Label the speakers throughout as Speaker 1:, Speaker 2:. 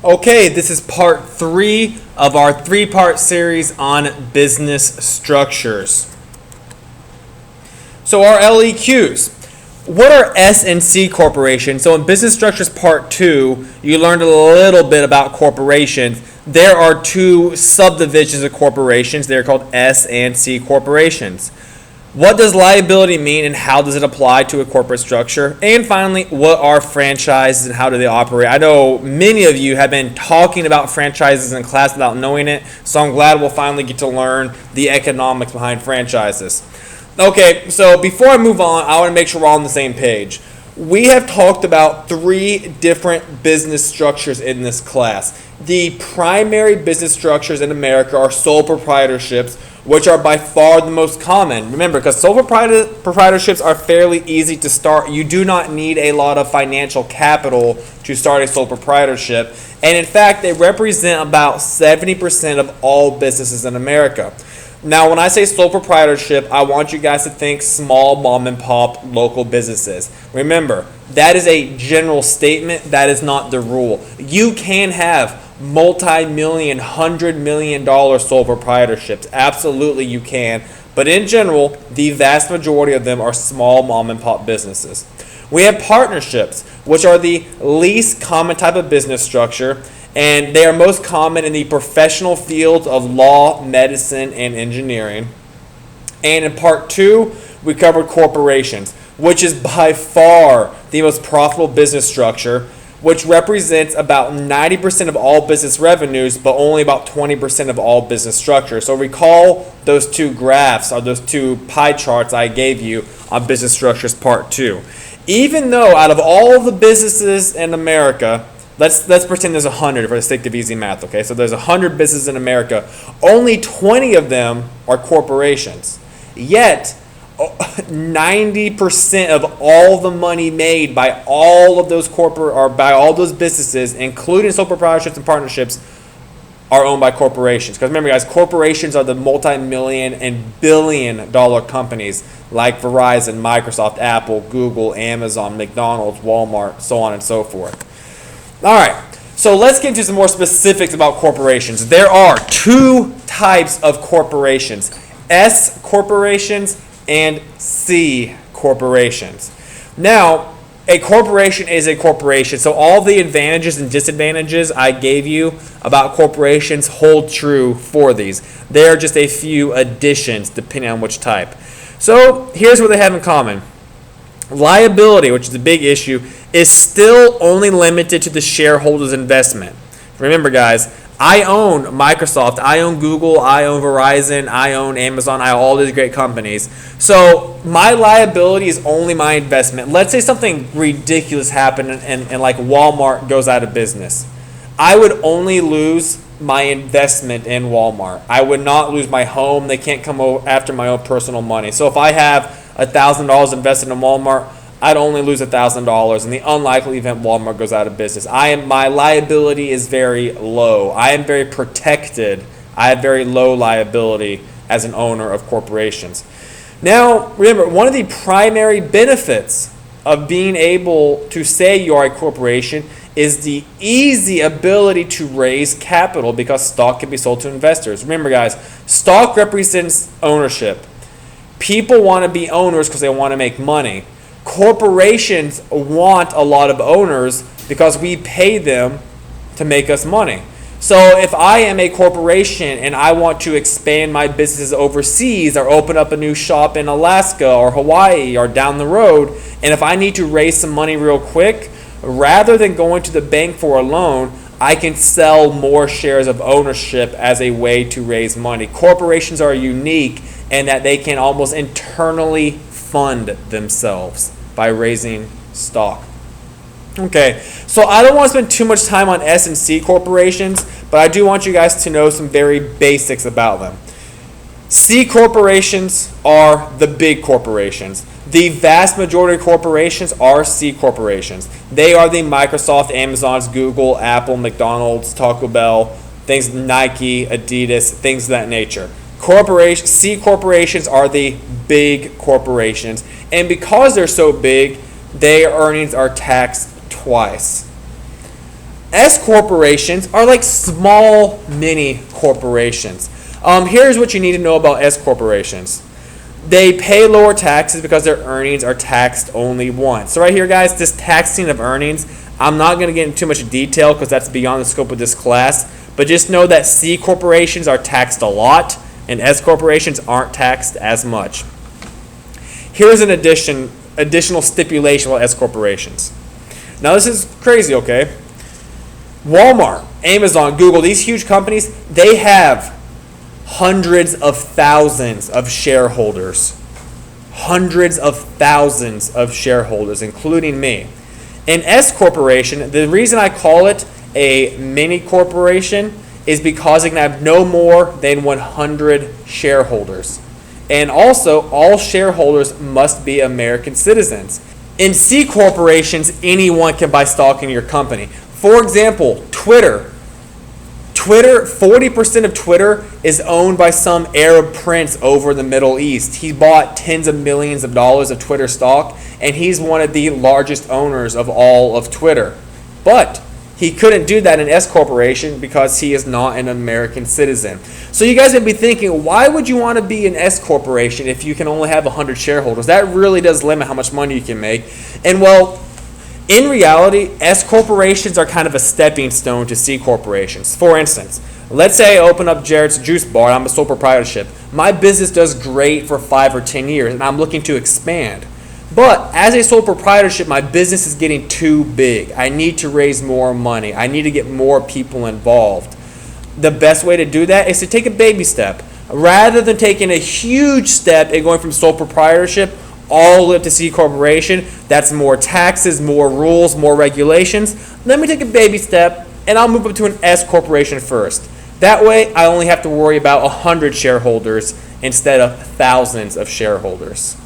Speaker 1: Okay, this is part 3 of our 3-part series on business structures. So our LEQs. What are S and C corporations? So in business structures part 2, you learned a little bit about corporations. There are 2 subdivisions of corporations. They're called S and C corporations. What does liability mean and how does it apply to a corporate structure? And finally, what are franchises and how do they operate? I know many of you have been talking about franchises in class without knowing it, so I'm glad we'll finally get to learn the economics behind franchises. Okay, so before I move on, I want to make sure we're all on the same page. We have talked about 3 different business structures in this class. The primary business structures in America are sole proprietorships, which are by far the most common. Remember, because sole proprietorships are fairly easy to start. You do not need a lot of financial capital to start a sole proprietorship. And in fact, they represent about 70% of all businesses in America. Now, when I say sole proprietorship, I want you guys to think small mom and pop local businesses. Remember, that is a general statement. That is not the rule. You can have multi-million, $100 million sole proprietorships. Absolutely you can. But in general, the vast majority of them are small mom and pop businesses. We have partnerships, which are the least common type of business structure. And they are most common in the professional fields of law, medicine, and engineering. And in part 2, we covered corporations, which is by far the most profitable business structure, which represents about 90% of all business revenues, but only about 20% of all business structures. So recall those 2 graphs, or those 2 pie charts I gave you on business structures part 2. Even though out of all the businesses in America, Let's pretend there's 100 for the sake of easy math, okay? So there's 100 businesses in America. Only 20 of them are corporations. Yet, 90% of all the money made by all of those by all those businesses, including sole proprietorships and partnerships, are owned by corporations. Because remember, guys, corporations are the multi-million and billion-dollar companies like Verizon, Microsoft, Apple, Google, Amazon, McDonald's, Walmart, so on and so forth. All right, so let's get into some more specifics about corporations. There are 2 types of corporations, S corporations and C corporations. Now, a corporation is a corporation, so all the advantages and disadvantages I gave you about corporations hold true for these. There are just a few additions depending on which type. So here's what they have in common. Liability, which is a big issue, is still only limited to the shareholders' investment. Remember, guys, I own Microsoft, I own Google, I own Verizon, I own Amazon, I own all these great companies. So my liability is only my investment. Let's say something ridiculous happened and like Walmart goes out of business. I would only lose my investment in Walmart. I would not lose my home. They can't come after my own personal money. So if I have $1,000 invested in Walmart, I'd only lose $1,000 in the unlikely event Walmart goes out of business. My liability is very low. I am very protected. I have very low liability as an owner of corporations. Now, remember, one of the primary benefits of being able to say you are a corporation is the easy ability to raise capital because stock can be sold to investors. Remember, guys, stock represents ownership. People want to be owners because they want to make money. Corporations want a lot of owners because we pay them to make us money. So if I am a corporation and I want to expand my businesses overseas or open up a new shop in Alaska or Hawaii or down the road, and if I need to raise some money real quick, rather than going to the bank for a loan, I can sell more shares of ownership as a way to raise money. Corporations are unique in that they can almost internally fund themselves by raising stock. Okay, so I don't want to spend too much time on S and C corporations, but I do want you guys to know some very basics about them. C corporations are the big corporations. The vast majority of corporations are C corporations. They are the Microsoft, Amazon's, Google, Apple, McDonald's, Taco Bell, things Nike, Adidas, things of that nature. C corporations are the big corporations, and because they're so big, their earnings are taxed twice. S corporations are like small mini corporations. Here's what you need to know about S corporations. They pay lower taxes because their earnings are taxed only once. So right here, guys, this taxing of earnings, I'm not going to get into too much detail because that's beyond the scope of this class, but just know that C corporations are taxed a lot and S corporations aren't taxed as much. Here's an additional stipulation with S corporations. Now this is crazy, okay? Walmart, Amazon, Google, these huge companies, they have hundreds of thousands of shareholders. Hundreds of thousands of shareholders, including me. An S corporation, the reason I call it a mini corporation is because it can have no more than 100 shareholders. And also, all shareholders must be American citizens. In C corporations, anyone can buy stock in your company. For example, Twitter, 40% of Twitter is owned by some Arab prince over the Middle East. He bought tens of millions of dollars of Twitter stock, and he's one of the largest owners of all of Twitter. But he couldn't do that in S corporation because he is not an American citizen. So you guys would be thinking, why would you want to be an S corporation if you can only have 100 shareholders? That really does limit how much money you can make. And well, in reality, S corporations are kind of a stepping stone to C corporations. For instance, let's say I open up Jared's Juice Bar and I'm a sole proprietorship. My business does great for 5 or 10 years and I'm looking to expand. But as a sole proprietorship, my business is getting too big. I need to raise more money. I need to get more people involved. The best way to do that is to take a baby step. Rather than taking a huge step and going from sole proprietorship all the way up to C corporation, that's more taxes, more rules, more regulations. Let me take a baby step and I'll move up to an S corporation first. That way, I only have to worry about 100 shareholders instead of thousands of shareholders.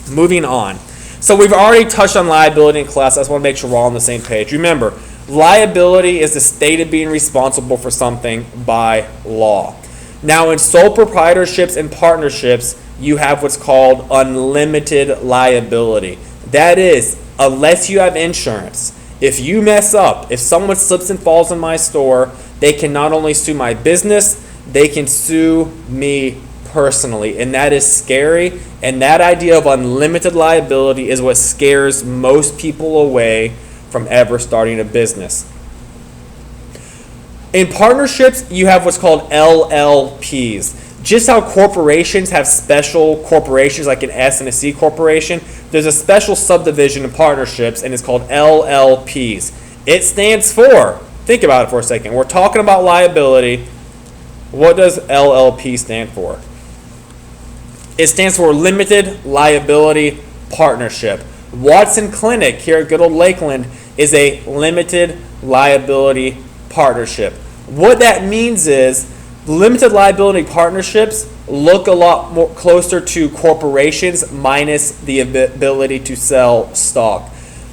Speaker 1: Moving on. So we've already touched on liability in class. I just want to make sure we're all on the same page. Remember, liability is the state of being responsible for something by law. Now, in sole proprietorships and partnerships, you have what's called unlimited liability. That is, unless you have insurance, if you mess up, if someone slips and falls in my store, they can not only sue my business, they can sue me personally, and that is scary. And that idea of unlimited liability is what scares most people away from ever starting a business. In partnerships, you have what's called LLPs. Just how corporations have special corporations like an S and a C corporation, there's a special subdivision in partnerships, and it's called LLPs. It stands for, think about it for a second, we're talking about liability. What does LLP stand for? It stands for Limited Liability Partnership. Watson Clinic here at good old Lakeland is a limited liability partnership. What that means is limited liability partnerships look a lot more closer to corporations minus the ability to sell stock.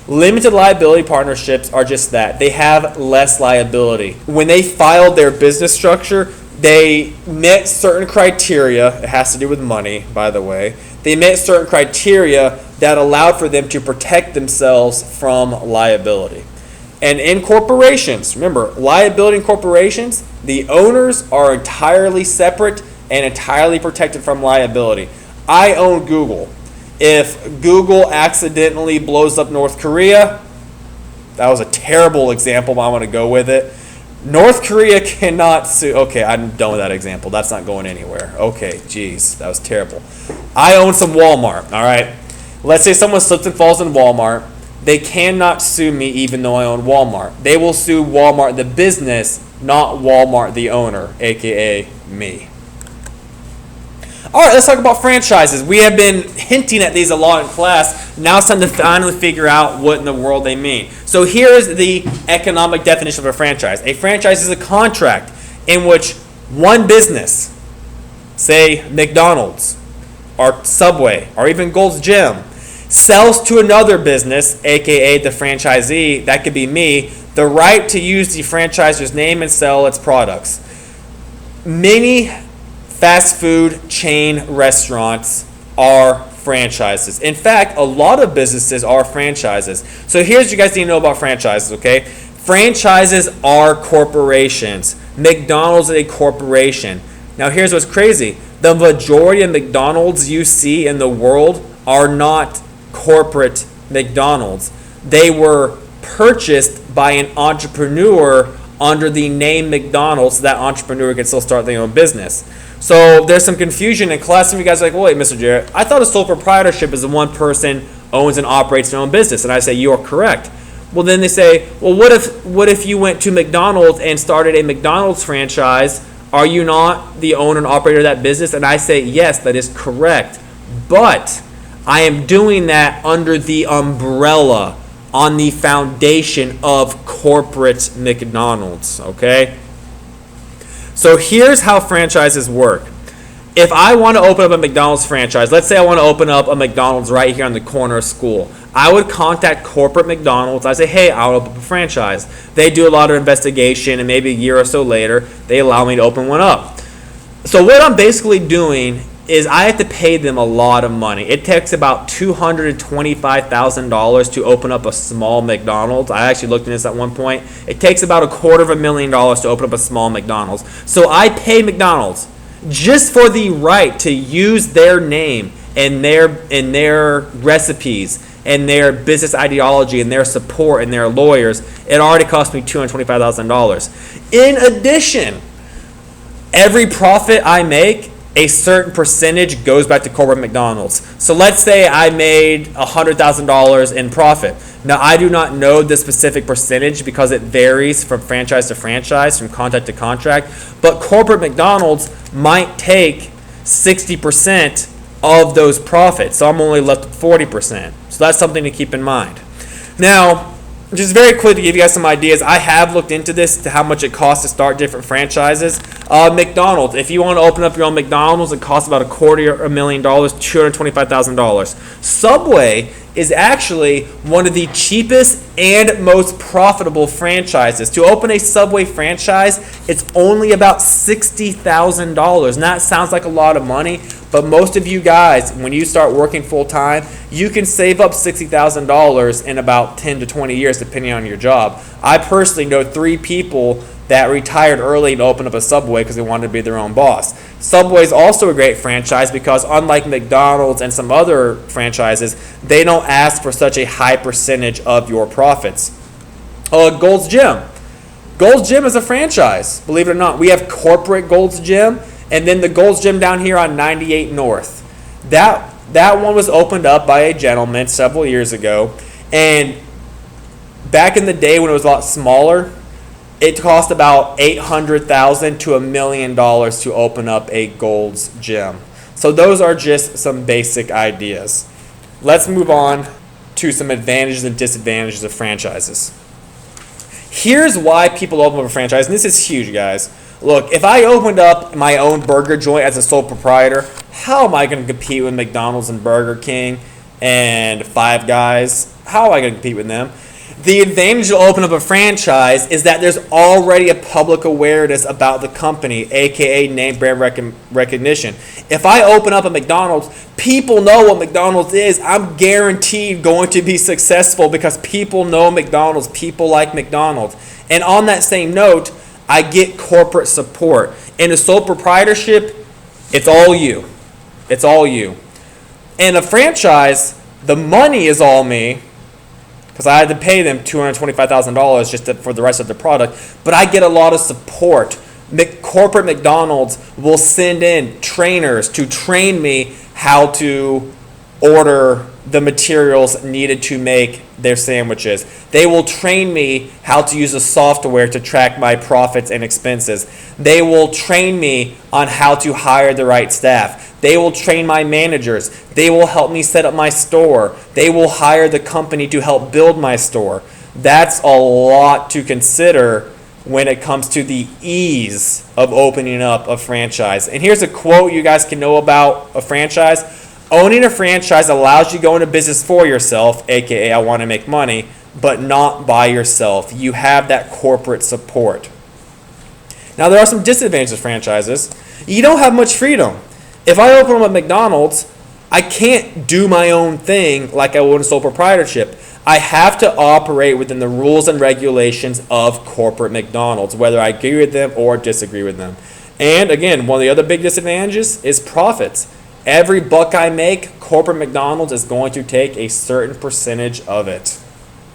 Speaker 1: Limited liability partnerships are just that. They have less liability. When they filed their business structure, they met certain criteria. It has to do with money, by the way. They met certain criteria that allowed for them to protect themselves from liability. And in corporations, remember, liability in corporations, the owners are entirely separate and entirely protected from liability. I own Google. If Google accidentally blows up North Korea, that was a terrible example, but I want to go with it. North Korea cannot sue. Okay, I'm done with that example. That's not going anywhere. Okay, geez, that was terrible. I own some Walmart, all right? Let's say someone slips and falls in Walmart. They cannot sue me even though I own Walmart. They will sue Walmart the business, not Walmart the owner, aka me. All right, let's talk about franchises. We have been hinting at these a lot in class. Now it's time to finally figure out what in the world they mean. So here's the economic definition of a franchise. A franchise is a contract in which one business, say McDonald's or Subway or even Gold's Gym, sells to another business, aka the franchisee, that could be me, the right to use the franchisor's name and sell its products. Many fast food chain restaurants are franchises. In fact, a lot of businesses are franchises. So here's what you guys need to know about franchises, okay? Franchises are corporations. McDonald's is a corporation. Now here's what's crazy. The majority of McDonald's you see in the world are not corporate McDonald's. They were purchased by an entrepreneur under the name McDonald's, so that entrepreneur can still start their own business. So there's some confusion in class. Some of you guys are like, well, wait, Mr. Jarrett, I thought a sole proprietorship is the one person owns and operates their own business. And I say, you are correct. Well, then they say, well, what if you went to McDonald's and started a McDonald's franchise? Are you not the owner and operator of that business? And I say, yes, that is correct. But I am doing that under the umbrella, on the foundation of corporate McDonald's, okay? So here's how franchises work. If I want to open up a McDonald's franchise, let's say I want to open up a McDonald's right here on the corner of school, I would contact corporate McDonald's. I say, hey, I'll open up a franchise. They do a lot of investigation, and maybe a year or so later, they allow me to open one up. So what I'm basically doing is I have to pay them a lot of money. It takes about $225,000 to open up a small McDonald's. I actually looked at this at one point. It takes about $250,000 to open up a small McDonald's. So I pay McDonald's just for the right to use their name and their recipes and their business ideology and their support and their lawyers. It already cost me $225,000. In addition, every profit I make, a certain percentage goes back to corporate McDonald's. So let's say I made $100,000 in profit. Now, I do not know the specific percentage because it varies from franchise to franchise, from contract to contract, but corporate McDonald's might take 60% of those profits. So I'm only left with 40%. So that's something to keep in mind. Now, just very quick to give you guys some ideas, I have looked into this, to how much it costs to start different franchises. McDonald's, if you want to open up your own McDonald's, it costs about $250,000, $225,000. Subway is actually one of the cheapest and most profitable franchises. To open a Subway franchise, it's only about $60,000. And that sounds like a lot of money, but most of you guys, when you start working full time, you can save up $60,000 in about 10 to 20 years, depending on your job. I personally know 3 people that retired early and opened up a Subway because they wanted to be their own boss. Subway is also a great franchise because unlike McDonald's and some other franchises, they don't ask for such a high percentage of your profits. Gold's Gym. Gold's Gym is a franchise, believe it or not. We have corporate Gold's Gym, and then the Gold's Gym down here on 98 North. That one was opened up by a gentleman several years ago, and back in the day when it was a lot smaller, it cost about $800,000 to $1 million to open up a Gold's Gym. So those are just some basic ideas. Let's move on to some advantages and disadvantages of franchises. Here's why people open up a franchise, and this is huge, guys. Look, if I opened up my own burger joint as a sole proprietor, how am I going to compete with McDonald's and Burger King and Five Guys? How am I going to compete with them? The advantage to open up a franchise is that there's already a public awareness about the company, aka name brand recognition. If I open up a McDonald's, people know what McDonald's is. I'm guaranteed going to be successful because people know McDonald's. People like McDonald's. And on that same note, I get corporate support. In a sole proprietorship, it's all you. It's all you. In a franchise, the money is all me, because I had to pay them $225,000 just for the rest of the product. But I get a lot of support. Corporate McDonald's will send in trainers to train me how to order the materials needed to make their sandwiches. They will train me how to use the software to track my profits and expenses. They will train me on how to hire the right staff. They will train my managers. They will help me set up my store. They will hire the company to help build my store. That's a lot to consider when it comes to the ease of opening up a franchise. And here's a quote you guys can know about a franchise. Owning a franchise allows you to go into business for yourself, aka I want to make money, but not by yourself. You have that corporate support. Now there are some disadvantages of franchises. You don't have much freedom. If I open up a McDonald's, I can't do my own thing like I would in sole proprietorship. I have to operate within the rules and regulations of corporate McDonald's, whether I agree with them or disagree with them. And again, one of the other big disadvantages is profits. Every buck I make, corporate McDonald's is going to take a certain percentage of it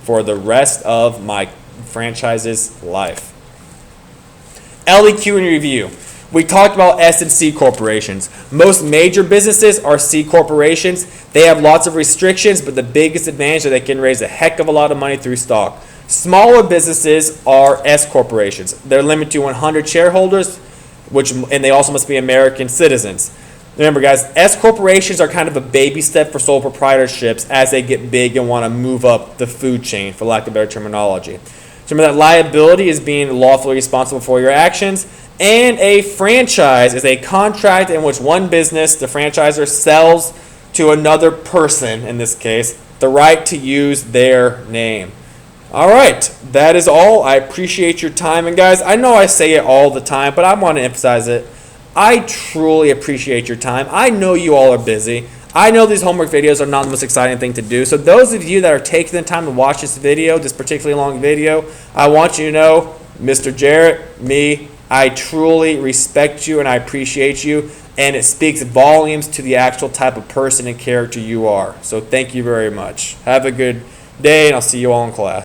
Speaker 1: for the rest of my franchise's life. LEQ in review. We talked about S and C corporations. Most major businesses are C corporations. They have lots of restrictions, but the biggest advantage is that they can raise a heck of a lot of money through stock. Smaller businesses are S corporations. They're limited to 100 shareholders, and they also must be American citizens. Remember, guys, S corporations are kind of a baby step for sole proprietorships as they get big and want to move up the food chain, for lack of better terminology. So remember that liability is being lawfully responsible for your actions, and a franchise is a contract in which one business, the franchisor, sells to another person, in this case, the right to use their name. All right, that is all. I appreciate your time. And guys, I know I say it all the time, but I want to emphasize it. I truly appreciate your time. I know you all are busy. I know these homework videos are not the most exciting thing to do. So those of you that are taking the time to watch this video, this particularly long video, I want you to know, Mr. Jarrett, me, I truly respect you and I appreciate you. And it speaks volumes to the actual type of person and character you are. So thank you very much. Have a good day, and I'll see you all in class.